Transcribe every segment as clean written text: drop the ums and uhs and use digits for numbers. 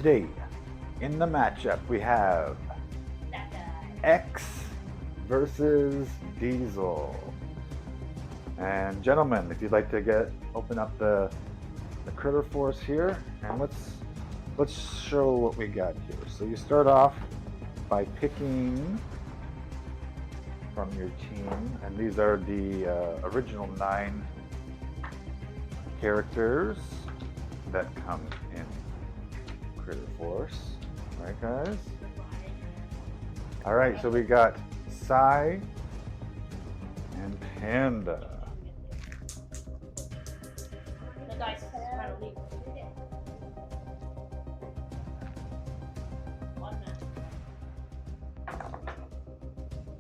Today, in the matchup, we have X versus Diesel. And gentlemen, if you'd like to open up the KritterForce here, and let's show what we got here. So you start off by picking from your team, and these are the original 9 characters that come in KritterForce. Right, guys? All right, so we got Psy and Panda. The dice is kind of legal.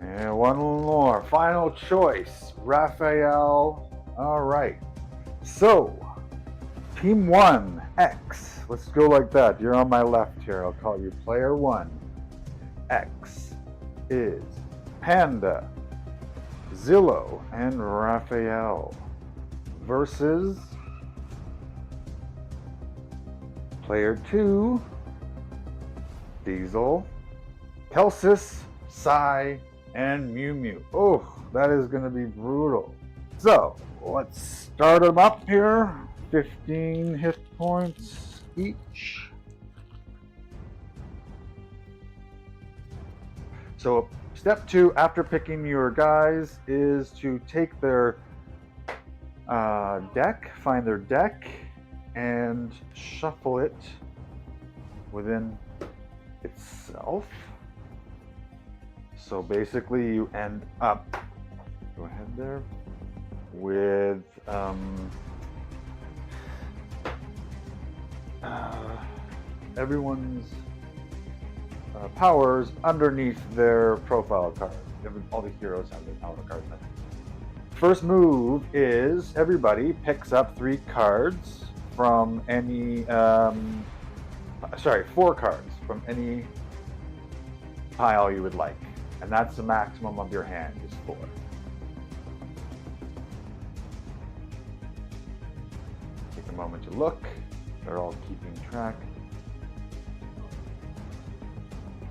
And one more. Final choice. Raphael. All right. So, Team 1, X. Let's go like that. You're on my left here. I'll call you Player 1. X is Panda, Zillow, and Raphael versus Player 2, Diesel, Kelsis, Psy, and Mew Mew. Oh, that is going to be brutal. So, let's start them up here. 15 hit points each. So, step 2 after picking your guys is to take their deck, find their deck, and shuffle it within itself. So basically you end up, go ahead there, with everyone's powers underneath their profile card. All the heroes have their power cards. First move is everybody picks up 3 cards from any, 4 cards from any pile you would like. And that's the maximum of your hand is 4. Take a moment to look. They're all keeping track.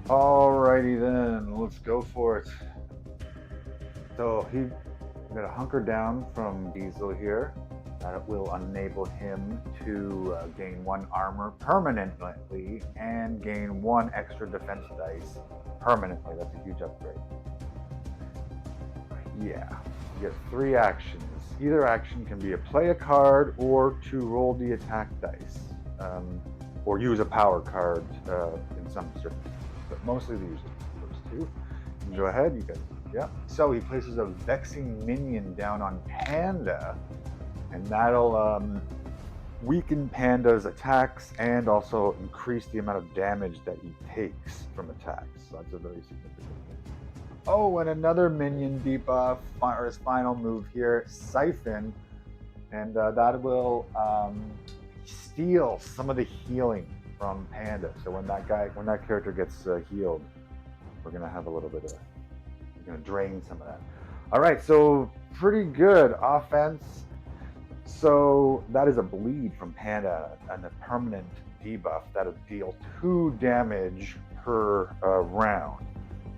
Alrighty then, let's go for it. So I'm gonna hunker down from Diesel here. That will enable him to gain 1 armor permanently and gain 1 extra defense dice permanently. That's a huge upgrade. Yeah, you get 3 actions. Either action can be to play a card or to roll the attack dice, or use a power card in some circumstances. But mostly they use the first 2. You can go ahead, you guys. Yeah. So he places a vexing minion down on Panda, and that'll weaken Panda's attacks and also increase the amount of damage that he takes from attacks. So that's a very significant thing. Oh, and another minion debuff, or his final move here, Siphon, and that will steal some of the healing from Panda. So when that character gets healed, we're gonna have a little bit of, we're gonna drain some of that. All right, so pretty good offense. So that is a bleed from Panda and a permanent debuff that'll deal 2 damage per round.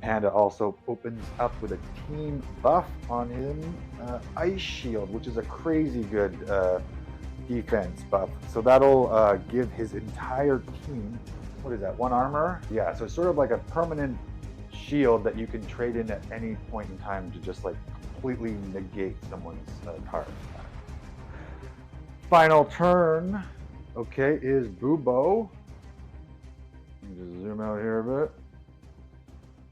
Panda also opens up with a team buff on him, Ice Shield, which is a crazy good defense buff. So that'll give his entire team, what is that, 1 armor? Yeah, so it's sort of like a permanent shield that you can trade in at any point in time to just like completely negate someone's card. Final turn, okay, is Bubo. Let me just zoom out here a bit.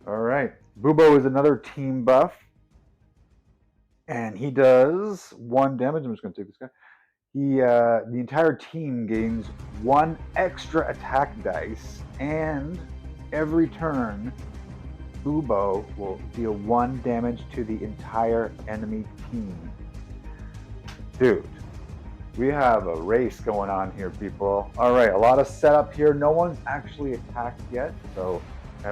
All right, Bubo is another team buff, and he does 1 damage. I'm just going to take this guy. The entire team gains 1 extra attack dice, and every turn, Bubo will deal 1 damage to the entire enemy team. Dude. We have a race going on here, people. All right, a lot of setup here. No one's actually attacked yet. So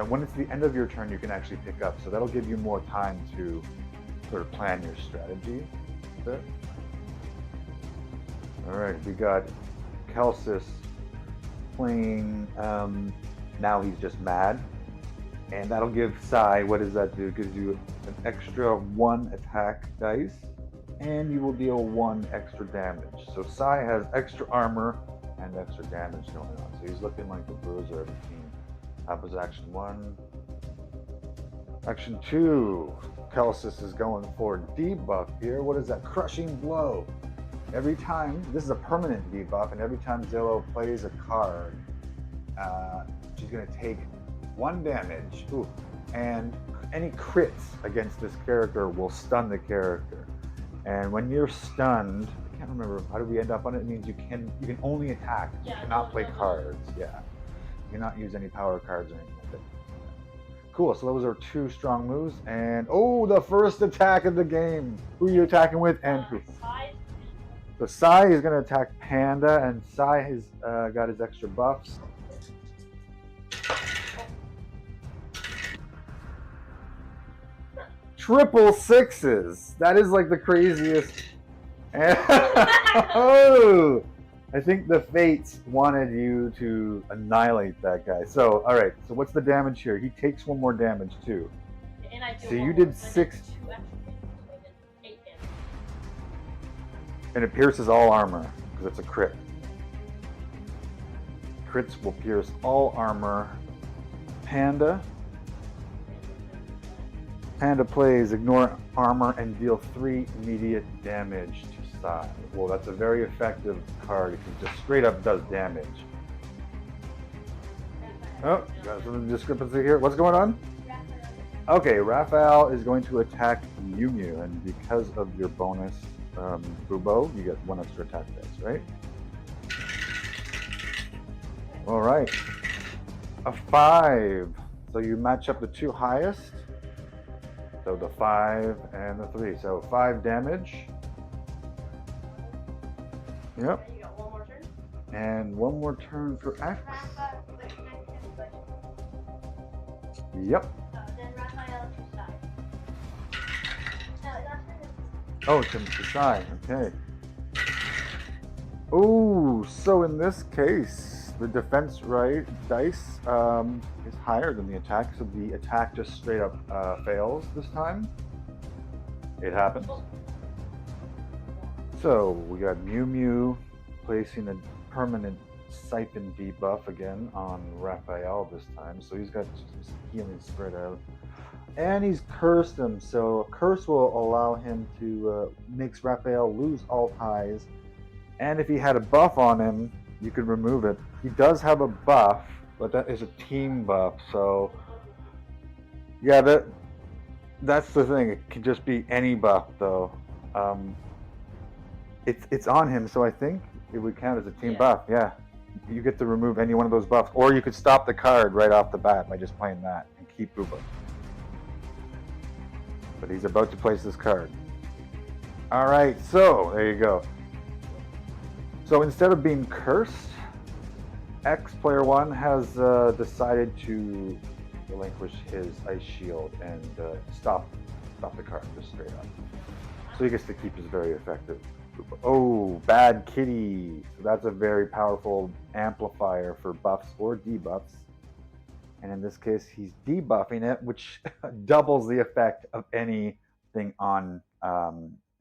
when it's the end of your turn, you can actually pick up. So that'll give you more time to sort of plan your strategy a bit. All right, we got Kelsis playing, now he's just mad. And that'll give Sai, what does that do? It gives you an extra 1 attack dice, and you will deal 1 extra damage. So Sai has extra armor and extra damage going on. So he's looking like the bruiser of the team. That was action 1. Action 2. Kelsis is going for debuff here. What is that? Crushing blow. Every time, this is a permanent debuff, and every time Zillow plays a card, she's going to take 1 damage. Ooh. And any crits against this character will stun the character. And when you're stunned, I can't remember, how do we end up on it? It means you can only attack. You cannot play cards. Yeah. You cannot use any power cards or anything like that. Cool, so those are 2 strong moves. And oh, the first attack of the game. Who are you attacking with and who? So Sai is going to attack Panda, and Sai has got his extra buffs. Triple 6s. That is like the craziest. Oh, I think the fates wanted you to annihilate that guy. So, all right. So what's the damage here? He takes 1 more damage too. And I do so you did 6. And it pierces all armor because it's a crit. Crits will pierce all armor. Panda plays ignore armor and deal 3 immediate damage to Sai. Well, that's a very effective card if it just straight up does damage. Oh, got some discrepancy here. What's going on? Okay, Raphael is going to attack Mew Mew, and because of your bonus Bubo, you get 1 extra attack dice, right? All right. A 5. So you match up the 2 highest. So the 5 and the 3. So 5 damage. Yep. You got 1 more turn? And 1 more turn for X. Yep. Then Raphael to Sai. Oh, to Sai. Okay. Oh, so in this case, the defense dice is higher than the attack, so the attack just straight up fails this time. It happens. So we got Mew Mew placing a permanent siphon debuff again on Raphael this time, so he's got some healing spread out. And he's cursed him, so a curse will allow him to makes Raphael lose all ties. And if he had a buff on him, you could remove it. He does have a buff, but that is a team buff, so yeah, that's the thing. It can just be any buff though. It's on him, so I think it would count as a team buff. Yeah, you get to remove any one of those buffs, or you could stop the card right off the bat by just playing that and keep Bubo. But he's about to place this card. All right, so there you go. So instead of being cursed, X player 1 has decided to relinquish his ice shield and stop the card just straight up. So he gets to keep his very effective. Oh, bad kitty. So that's a very powerful amplifier for buffs or debuffs. And in this case, he's debuffing it, which doubles the effect of anything on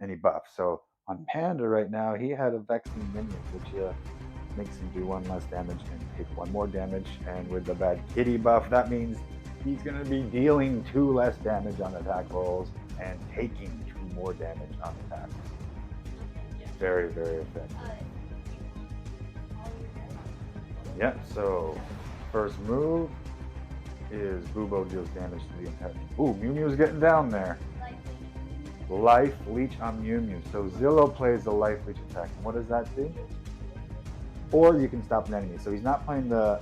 any buff. So on Panda right now, he had a Vexing minion, which makes him do 1 less damage and take 1 more damage. And with the bad kitty buff, that means he's going to be dealing 2 less damage on attack rolls and taking 2 more damage on attacks. Very, very effective. Yeah, so first move is Bubo deals damage to the entire team. Ooh, Mew Mew's getting down there. Life Leech on Mew Mew. So Zillow plays the Life Leech attack. And what does that do? Or you can stop an enemy. So he's not playing so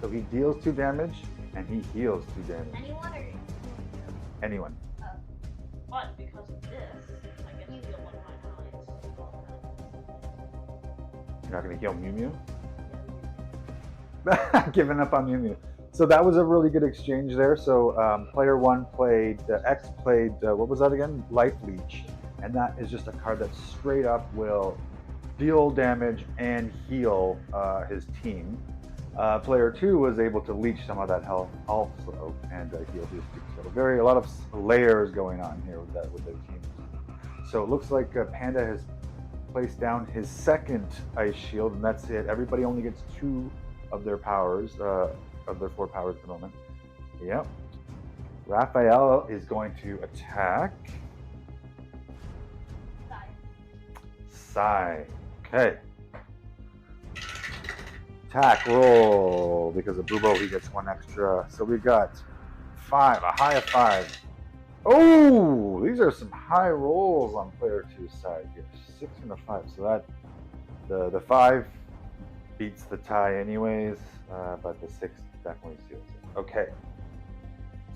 he deals 2 damage and he heals 2 damage. Anyone or? Anyone. But because of this, I get to heal 1 of my allies. You're not going to heal Mew Mew? Giving up on Mew Mew. So that was a really good exchange there. So player 1 played, X played, what was that again? Life Leech. And that is just a card that straight up will deal damage and heal his team. Player 2 was able to leech some of that health also and heal his team. So a lot of layers going on here with their team. So it looks like Panda has placed down his second ice shield, and that's it. Everybody only gets 2 of their powers, of their 4 powers at the moment. Yep. Raphael is going to attack Sai. Okay. Attack roll. Because of Bubo, he gets 1 extra. So we got 5, a high of 5. Oh, these are some high rolls on player 2's side here. 6 and a 5. So that the 5 beats the tie anyways, but the 6 definitely seals it. Okay.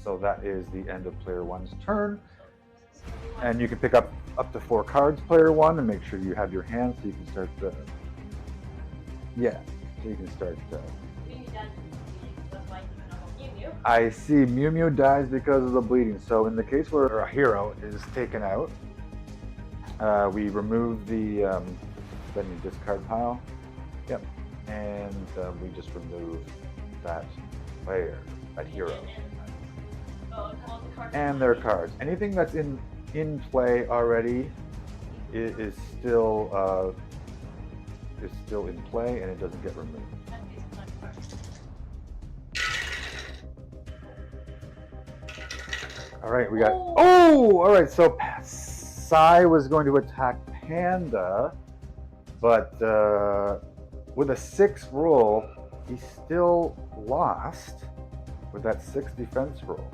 So that is the end of player 1's turn. And you can pick up to 4 cards, player 1, and make sure you have your hand so you can start the. Yeah, so you can start. I see Mew Mew dies because of the bleeding. So in the case where a hero is taken out, we remove the then you discard pile. Yep, and we just remove that player, that hero, and their cards. Anything that's in play already is still in play, and it doesn't get removed. All right, we got. Oh, all right. So Sai was going to attack Panda, but with a 6 roll, he still lost with that 6 defense roll,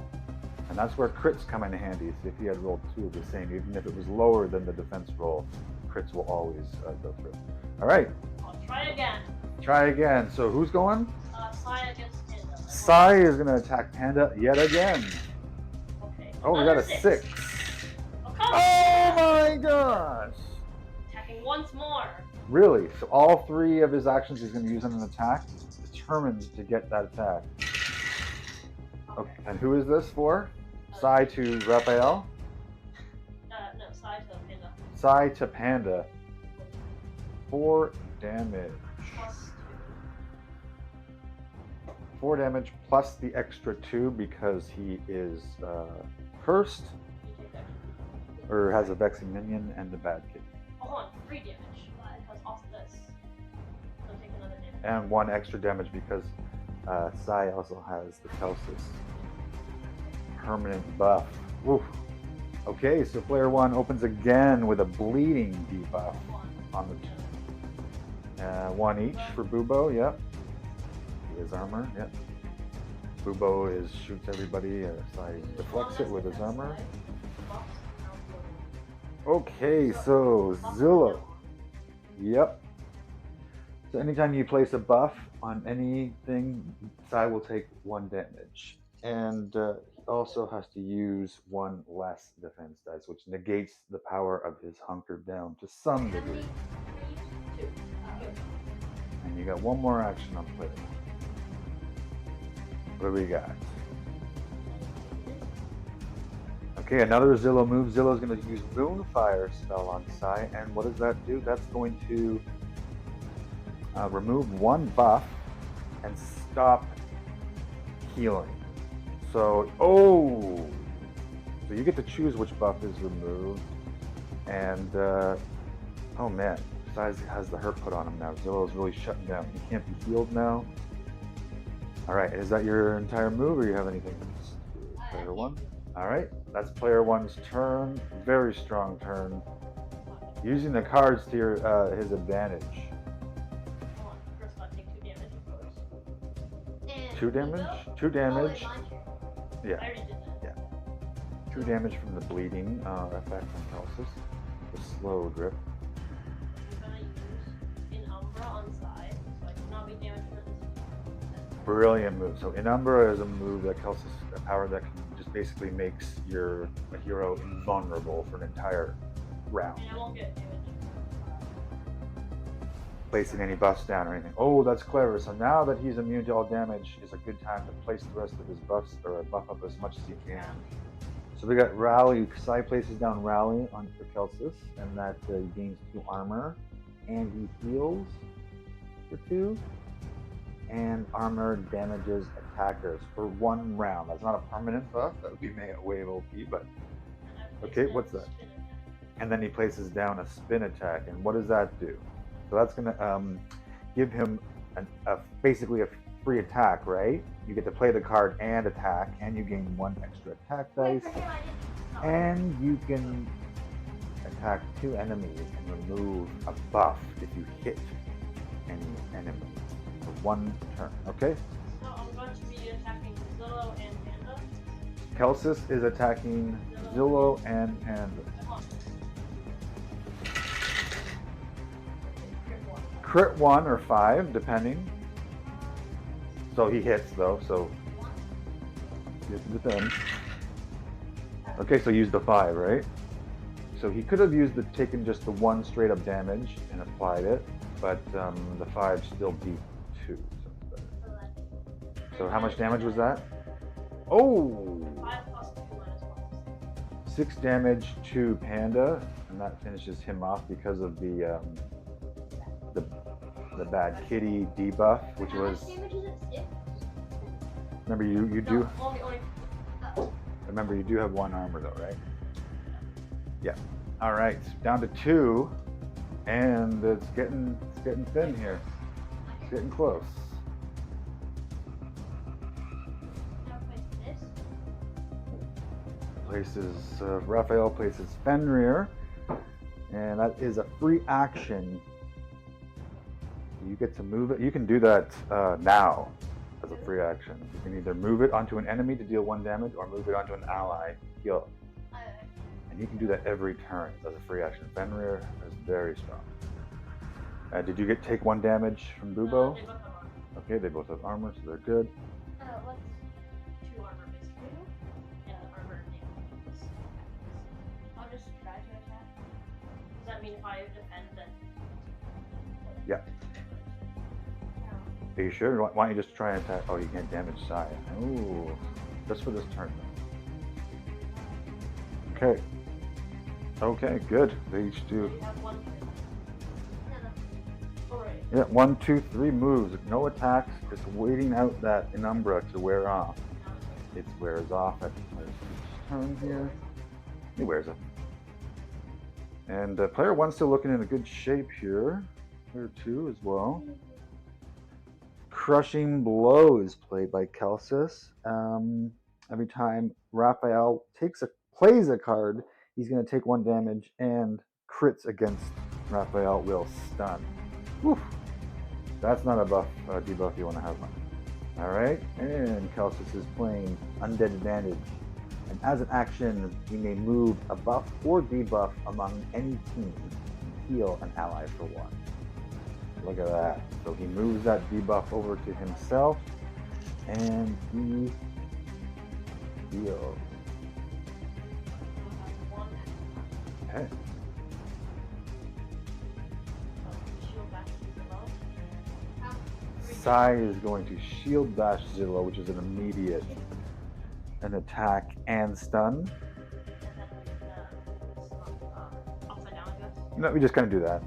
and that's where crits come in handy. So if he had rolled 2 of the same, even if it was lower than the defense roll, crits will always go through. All right. I'll try again. Try again. So who's going? Sai against Panda. Sai is going to attack Panda yet again. Oh, we got a 6. Oh, come on. Oh my gosh! Attacking once more. Really? So all 3 of his actions he's going to use on an attack, determined to get that attack. Okay, and who is this for? Sai to Raphael? No, Sai to Panda. Sai to Panda. 4 damage. Plus 4 damage plus the extra 2 because he is cursed, or has a vexing minion and a bad kid. Oh, hold on, 3 damage. Because off this. So take another damage. And 1 extra damage because Sai also has the Kelsis permanent buff. Woo. Okay, so player 1 opens again with a bleeding debuff on the 1 each for Bubo. Yep. His armor. Yep. Bubo shoots everybody. Sai deflects it with his armor. Okay, so Zillow. Yep. So anytime you place a buff on anything, Sai will take 1 damage. And he also has to use 1 less defense dice, which negates the power of his hunkered down to some degree. And you got 1 more action on player 1. What do we got? Okay, another Zillow move. Zillow's going to use Moonfire spell on Sai, and what does that do? That's going to remove 1 buff and stop healing. So, so you get to choose which buff is removed, and oh man, Sai has the hurt put on him now. Zillow's really shutting down. He can't be healed now. All right, is that your entire move, or you have anything else? Player 1. All right, that's player 1's turn. Very strong turn. Using the cards to his advantage. Hold on, first I'll take 2 damage first. 2 damage? 2 damage. Yeah. I already did that. Yeah. 2 damage from the bleeding effect on Kelsis. The slow drip. I'm gonna use in Umbra on Sai, so I cannot be damaged for this. Brilliant move. So Inumbra is a move that Kelsis, a power that can just basically makes a hero invulnerable for an entire round. And I won't get damage. Placing any buffs down or anything. Oh, that's clever. So now that he's immune to all damage, is a good time to place the rest of his buffs, or buff up as much as he can. So we got Rally. Sai places down Rally on for Kelsis, and that gains 2 armor, and he heals for 2. and armor damages attackers for 1 round. That's not a permanent buff. That would be way of OP, but okay, what's that? And then he places down a spin attack. And what does that do? So that's going to give him basically a free attack, right? You get to play the card and attack, and you gain 1 extra attack dice. And you can attack 2 enemies and remove a buff if you hit any enemy for 1 turn. Okay? So I'm going to be attacking Zillow and Panda. Kelsis is attacking Zillow and Panda. Crit 1 or 5, depending. So he hits though, so with them. Okay, so use the 5, right? So he could have taken just the 1 straight up damage and applied it, but the 5 still beat 2. So how much damage was that? Oh! 5 plus 2 minus 1. 6 damage to Panda, and that finishes him off because of the bad kitty debuff, which was. Remember you do. Remember you do have 1 armor though, right? Yeah. All right, down to 2, and it's getting thin here. It's getting close. Raphael places Fenrir, and that is a free action. You get to move it. You can do that now as a free action. You can either move it onto an enemy to deal 1 damage, or move it onto an ally to heal. And you can do that every turn as a free action. Fenrir is very strong. Did you take 1 damage from Bubo? Okay, they both have armor, so they're good. What's 2 armor basically? Yeah, armor damage. I'll just try to attack. Does that mean if I defend then? Yeah. Are you sure? Why don't you just try and attack? Oh, you can't damage Sai. Ooh, just for this turn then. Okay. Okay, good. They each do. Yeah, 1, 2, 3 moves. No attacks. Just waiting out that Penumbra to wear off. It wears off at each turn here. It wears off. And player 1's still looking in a good shape here. Player 2 as well. Crushing Blow is played by Kelsis. Every time Raphael plays a card, he's going to take 1 damage, and crits against Raphael will stun. Whew. That's not a debuff you want to have on. All right, and Kelsis is playing Undead Advantage. And as an action, he may move a buff or debuff among any team and heal an ally for 1. Look at that. So he moves that debuff over to himself, and he heals. Okay. Sai is going to shield bash Zillow, which is an immediate attack and stun. No, we just kind of do that.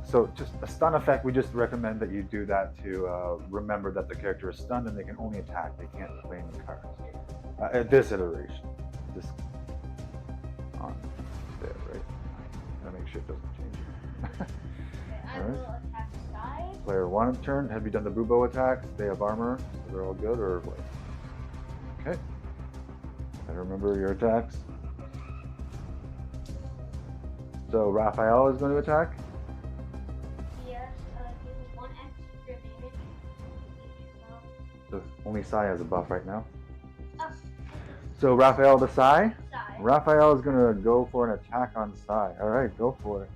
So just a stun effect, we just recommend that you do that to remember that the character is stunned and they can only attack. They can't play any cards. At this iteration. This on there, right? Gotta make sure it doesn't change. I will attack Sai. Player 1 turn. Have you done the Bubo attacks? They have armor, so they're all good, or what? Okay. And remember your attacks. So Raphael is going to attack. Yes, do 1 extra damage. So only Sai has a buff right now. Oh. So Raphael to Sai. Sai. Raphael is going to go for an attack on Sai. All right, go for it.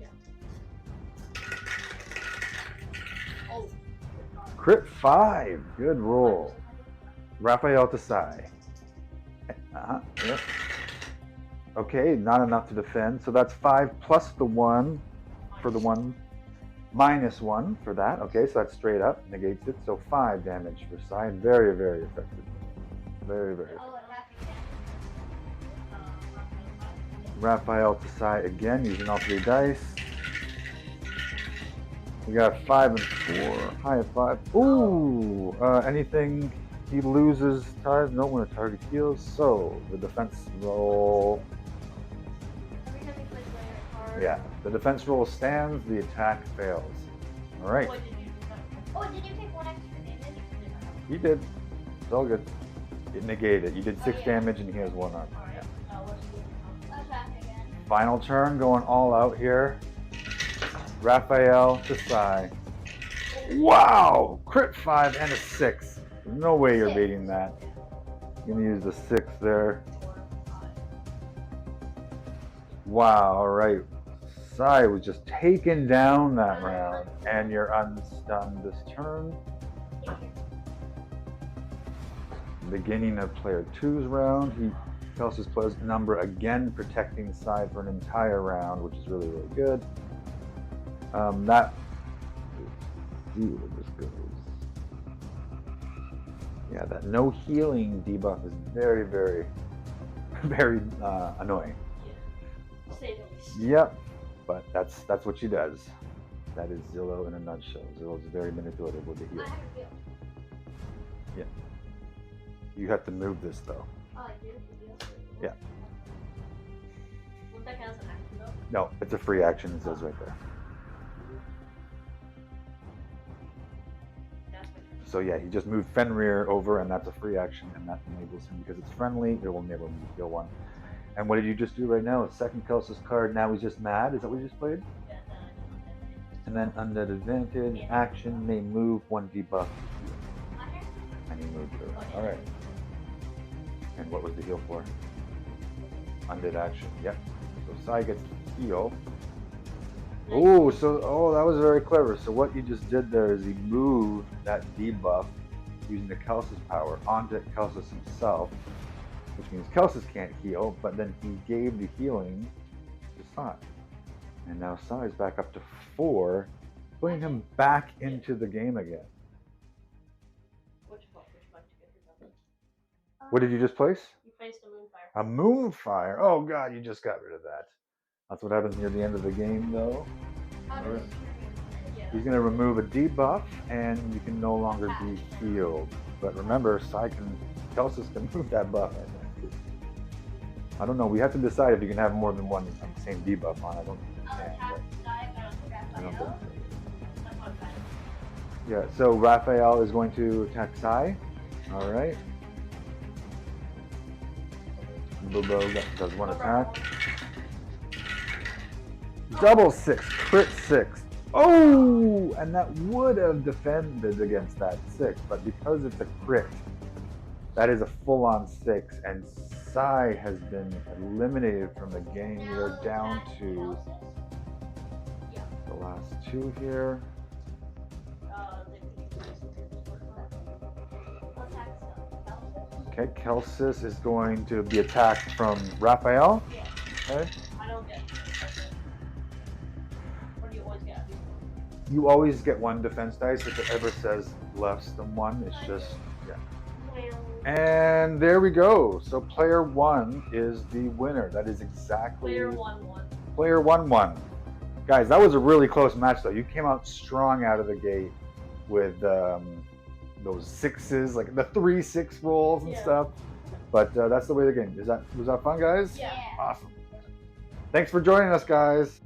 Yeah. Oh. Crit 5. Good roll. Raphael to Sai. Yep. Okay, not enough to defend. So that's 5 plus the 1 for the 1, minus 1 for that. Okay, so that's straight up, negates it. So 5 damage for Sai. Very, very effective. Very, very effective. Raphael to Sai again, using all 3 dice. We got 5 and 4. High of 5. Ooh! Anything he loses ties? No, when a target heals. So the defense roll. Every time he plays a card. Yeah, the defense roll stands. The attack fails. All right. What did you do? Oh, did you take 1 extra damage? He did. It's all good. It negated it. You did 6 Oh, yeah. damage and he has 1 armor. Alright. Yeah. What's the Attack again. Final turn, going all out here. Raphael to Sai. Wow! Crit 5 and a 6. No way you're 6. beating that. You're gonna use the 6 there. Wow, alright. Sai was just taken down that round, and you're unstunned this turn. Beginning of player 2's round. He tells his player's number again, protecting Sai for an entire round, which is really, really good. That. See where this goes. Yeah, that no healing debuff is very, very, very annoying. Yeah. Say the least. Yep, but that's what she does. That is Zillow in a nutshell. Zillow's very manipulative with the I heal. have a heal. You have to move this though. Oh, I do? Yeah. Won't that count as an action though? No, it's a free action. It says right there. That's my turn. So yeah, he just moved Fenrir over, and that's a free action, and that enables him because it's friendly. It will enable him to heal 1. And what did you just do right now? A second Kelsis card. Now he's just mad. Is that what you just played? Yeah, And then undead advantage action may move 1 debuff. My turn? And he moved her. All right. And what was the heal for? Undead action. Yep. So Sai gets to heal. Oh, that was very clever. So what you just did there is he moved that debuff using the Kelsis power onto Kelsis himself, which means Kelsis can't heal, but then he gave the healing to Sai. And now Sai's back up to 4, putting him back into the game again. Which one to get rid of? What did you just place? You placed a moonfire. A moonfire. Oh god, you just got rid of that. That's what happens near the end of the game, though. How Alright. does Yeah. He's going to remove a debuff, and you can no longer be healed. But remember, Kelsis can move that buff, I think. I don't know. We have to decide if you can have more than one same debuff on. I don't think you I'll can. attack But Sai, but I don't think Raphael. so. That's not bad. Yeah, so Raphael is going to attack Sai. All right. Bobo does 1 attack. Double 6, crit 6. Oh, and that would have defended against that 6, but because it's a crit, that is a full-on 6, and Sai has been eliminated from the game. We are down to Yeah. the last 2 here. Okay, Kelsis is going to be attacked from Raphael. Yeah. Okay. I don't get it. Or do you always get it? You always get 1 defense dice. If it ever says less than 1, it's just, yeah. And there we go. So player 1 is the winner. That is exactly Player 1-1. player 1-1. Guys, that was a really close match though. You came out strong out of the gate with those 6s, like the 3-6 rolls and Yeah. stuff. But that's the way of the game. Was that fun, guys? Yeah. Awesome. Thanks for joining us, guys.